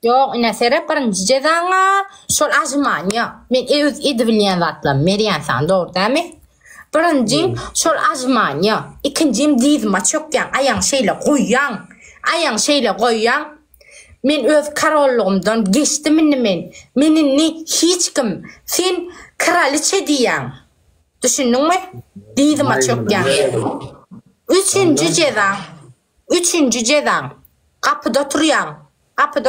Yok, inasere birinci cezana şol ajmanya. Men öz edivliyen zatlam, meriyansan doğru değil mi? Birinci şol ajmanya. İkincim dizma çokyan, ayağın şeyle koyyan. Men öz kararlığımdan geçtim men. Menini hiç kim sen kraliçe diyen. Düşündün mü? Dizma çokyan. Üçüncü cezan. Kapıda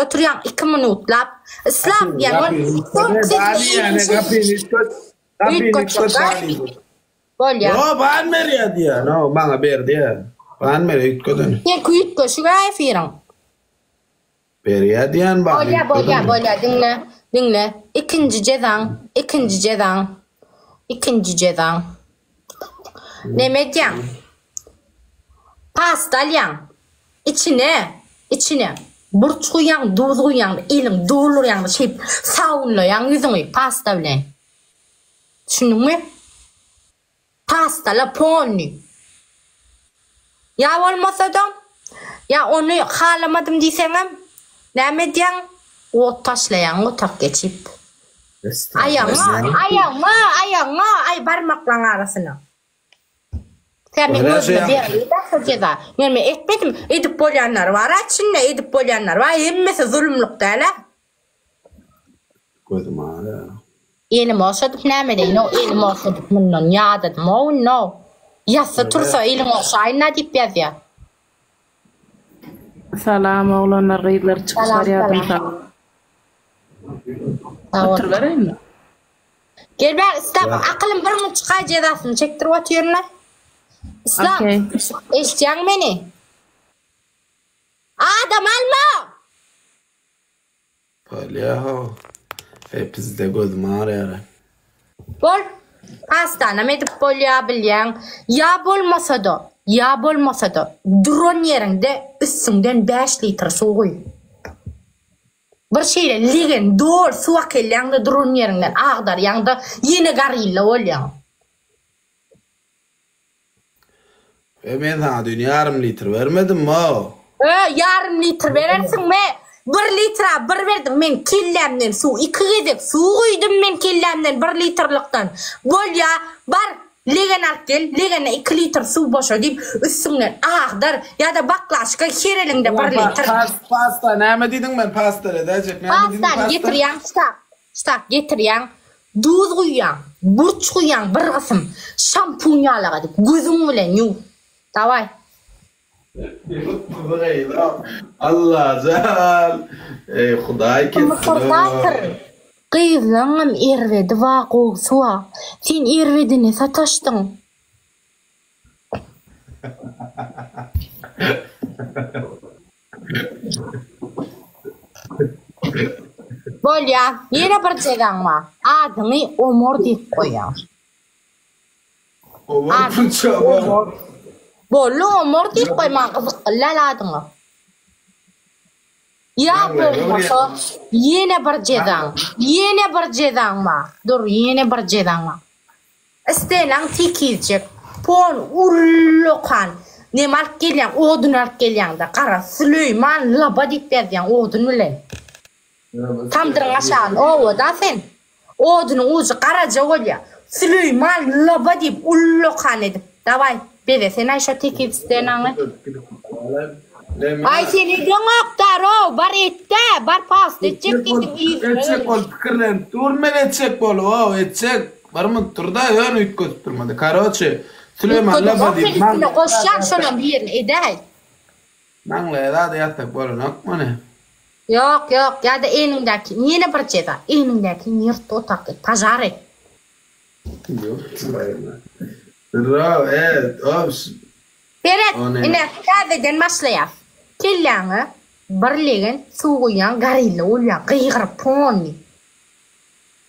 oturuyan 2 minutlap. İslam yani. Bolya. No, ban veriyor diye. No, bana verdi ya. Ban veriyor ütköden. Sen kuyutko şu gayet firan. Veriyor diyen bana. Bolya dinle. İkinci cezan. Ne diyen? Pastalyan. İçine. Burç koyan, duz koyan, elin doğulur yani şey savunlu yani yüzünü pasta bilen. Düşündün mü? Pasta la poni. Ya olmasa da ya onu halamadım diysem ne diyen? O taşlayan o tak geçip. Ayağıma ay parmakla arasına. Sen ben gözüme bir ceza. Yani etmedim. Edip bolyanlar var. Açınla edip bolyanlar var. Emmesi zulümlük değil. Gözüm ağrı. Elim olsadık ne deyin o? Elim olsadık bundan yağdadım. Oh no. Yasa tursa elim olsa ayna deyip yaz ya. Salam oğlanlar gıyılar çıkışlar yardım sağ. Otur vereyim mi? Gel ben İslam akılım bir mi çıkay cezasını çektirip atıyorlar. İslam, eşeceğin beni. Adam alma. Böyle ya. Hepsi de gözüm ağrıyor. Bol. Hastane edip bol ya bilyen. Ya bolmasa da. Drone yerinde üstünden 5 litre su koy. Bir şeyle ligen doğru su akılyandı drone yerinden ağdar yanında yine garıyla olyan. Ben sana dün yarım litre vermedim mi o? Yarım litre verirsin mi? 1 litre bir verdim men killemden su. 2 gedek su koydum men killemden 1 litrelikten. Bol ya bar legen alıp gel. Legene 2 litre su boşa deyip üstünden ağdar ya da baklaşka herelinde 1 litre. Pasta ne dedin ben pasta edecek. Pasta getiryan stak getiryan. Duz koyan, burç koyan bir kısım şampunyalar edip gözün bilen yu. Davay. Allah zal. Xuday ketsin. Kıyızlanım ervedi vaku suğa. Sen ervedini sataştın. Bol ya, yine bir cezan var. Adını Omar deyip koyan. Omar fırça var. Bollu Omar deyip koyman kızıklılar adını. Ya bolmasa yine bir cezan var. Dur yine bir cezan var. İsteyen tikizcek. Pon ullukan. Ne mark gelyen, odun ark gelyen de. Kara Süleyman laba deyip yazyan odun ulen. Tamdırın aşağın o da sen. Odunun ucu karaca olya. Süleyman laba deyip ullukan edip. Davay. Bede sen ayşa tekip isteyen anı. Ay seni de noktar o. Bar ette. Bar pasta. Etçek ol fikirlen. Turmen etçek bol o. Etçek. Barımın turda yön ütköz turmadı. Karoçe. Süleyman laba deyip. Koşan şuna bir yerini edey. Manla edad yatak bolun akma ne? Yok ya da enindeki yine bir ceza enindeki yırt otak tajar et. Yok Bravo Beret ine kadeden başlayaf. Kellanı birliğin suğuyan garıyla olyan kıyır poni.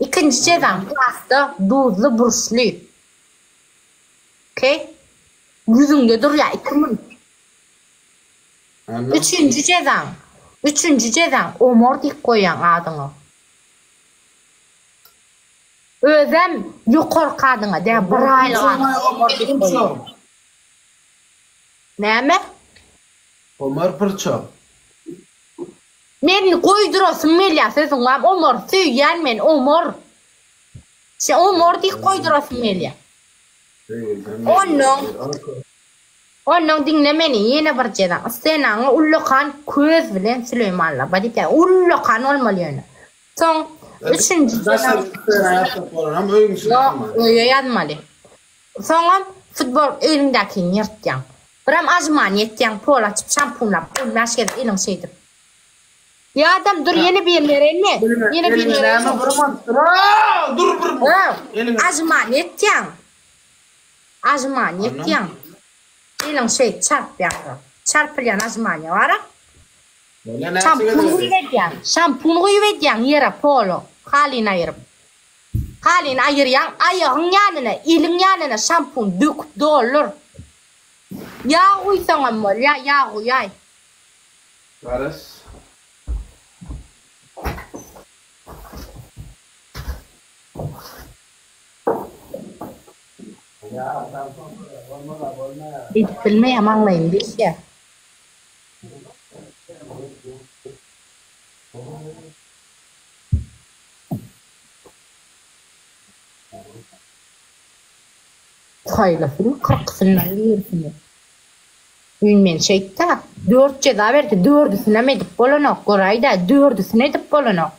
İkinci cezam pasta duzlu burçlu. Okay? Yüzünde dur ya 2 minut. Üçüncü cezan Omar deyip koyan adını. Özem yukarı kadına de bir aylığa. Ne mi? Omar Pırça. Men Sen koydurasın Melya sözün var. Omar söyleyen men Omar. Sen Omar diye koydurasın Melya. Onun dinlemeni yine bir ceden. Sen Ullukan köz bilen Süleyman'la. Badike Ullukan olmalı yani. Son üçüncü ceden. Yok yazmalı. Sonra futbol elindeki yırtcan. Bıram azman yetcan pol açıp şampunla pol meşgede elin şeydir. Ya adam dur yeni bir yerlere ne? Yeni bir yerlere ne? Dur Azman yetcan. Azman yetcan. Elin şey çarp yaptı. Çarpılayan azman ya var. Şampunu uyvedyan. Şampunu uyvedyan yere polo. Halin ayırıp. Halin ayıryan ayağın yanına, elin yanına şampun döküp dolur. Yağ uysan ama yağ uyay. Varız. Hiç bilmeyem anlayın bir şey. Saylasını, kırkısından giyirsini. Ünmen şeyde 4 ceza verdi, 4'üsüne edip bolanok. Gorayda 4'üsüne edip bolanok.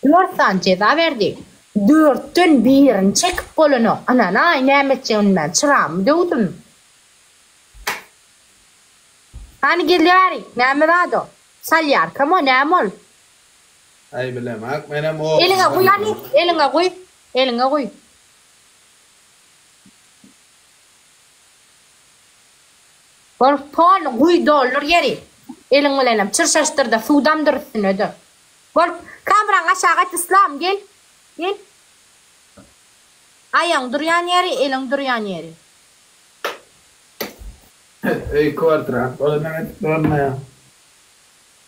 4 tane ceza verdi. 4'tün birini çekip bolanok. Anana nemetçeğin ben çıram dövdüm. Hani geliyor, nemet adı? Salyar, kamo nemol. Ay bilemek, benim o. Eline koy yani, eline koy. Eline koy. Var pol koy dolur yeri. Elin bilenem çırşaştırda sudandır üstünedir. Var kameran aşağı İslam gel. Gel. Ayağın duruyan yeri, elin duruyan yeri. Ey kuartra, ola Mehmet durma ya.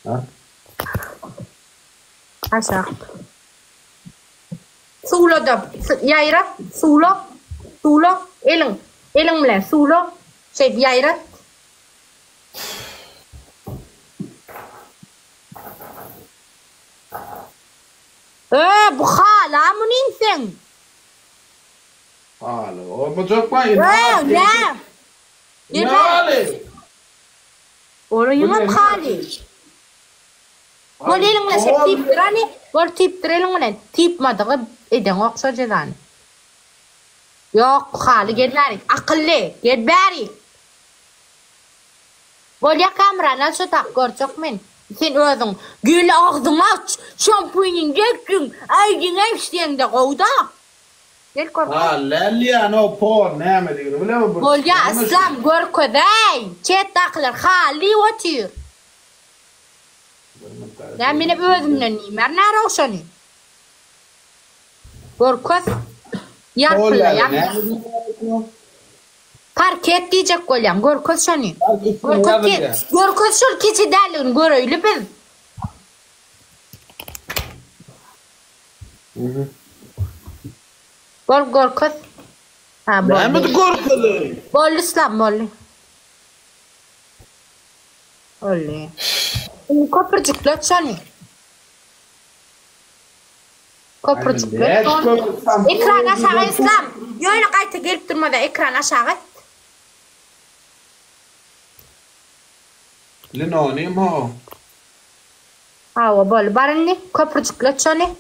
Ha? Aşağı. Sulo da yayrat, sulo, elin bilen sulo, şey yayrat. Bu hala mı ninsen? Hala, o bu çok var. Ne? Ne hali? Orayı mı hali? Bu elin bilen şey tip dirani, bu tip direlin bilen tip madığı eden oksa cedan. Yok hali gelmeri, akıllı, gelmeri. Bolya kamera nasıl tak görcek men? Sen özün gül ağzına şampuanın döktün, ağzına işleyen de kovda. Gel korkma. Ha, lelya no por, ne mi diyor? Öyle mi bu? Bolya İslam gör köday, çet taklar hali otur. Ben benim özümden nimer ne roşani? Gör köz, yapıla yapıla. Parket diyecek kolyam, gör köz şani. Gör köz şul keçi derliğin gör öyle biz. Gör köz. Ha Ne mi bolli. korkalı? Bolli İslam bolli. Bolli. Köprücükler şani. Köprücükler. Ekran aşağı İslam. Yoyla kayta gelip durmadan ekran aşağı. Linoni mo. Hava bolli. Barın ne? Köprücükler şani.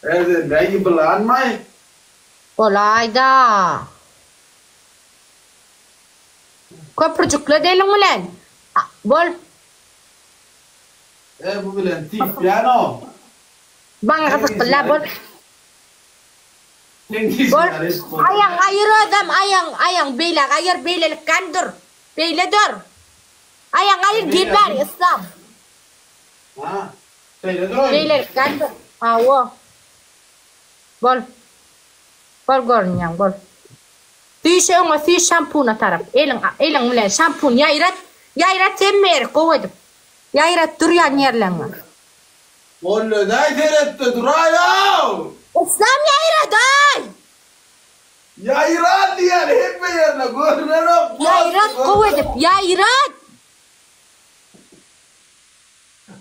Neyi bilen mi? Olayda. Köprücükler değilim ulan. Bol. Bu bilen tip piano. Bana kızıkla bol. Bol. Ayang ayır adam ayang beyler ayır beylelik kandır. Beyle dur. Ayang ayır gel bari İslam. Ha? Söyle dur. Beylelik kandır. Hava. Bol. Bol görünüyor bol. Tüyüşe ona tüy şampuna taraf. Elin ulan şampun yayrat temmer koydum. Yayrat duruyan yerlerine. Oğlum da seyretti durayo. İslam yayrat ay. Yayran diyen hep bir yerine görünen o. Yayrat kovadıp. Yayrat.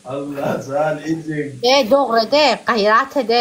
Allah sağ ol. Doğru de. Gayrat ede.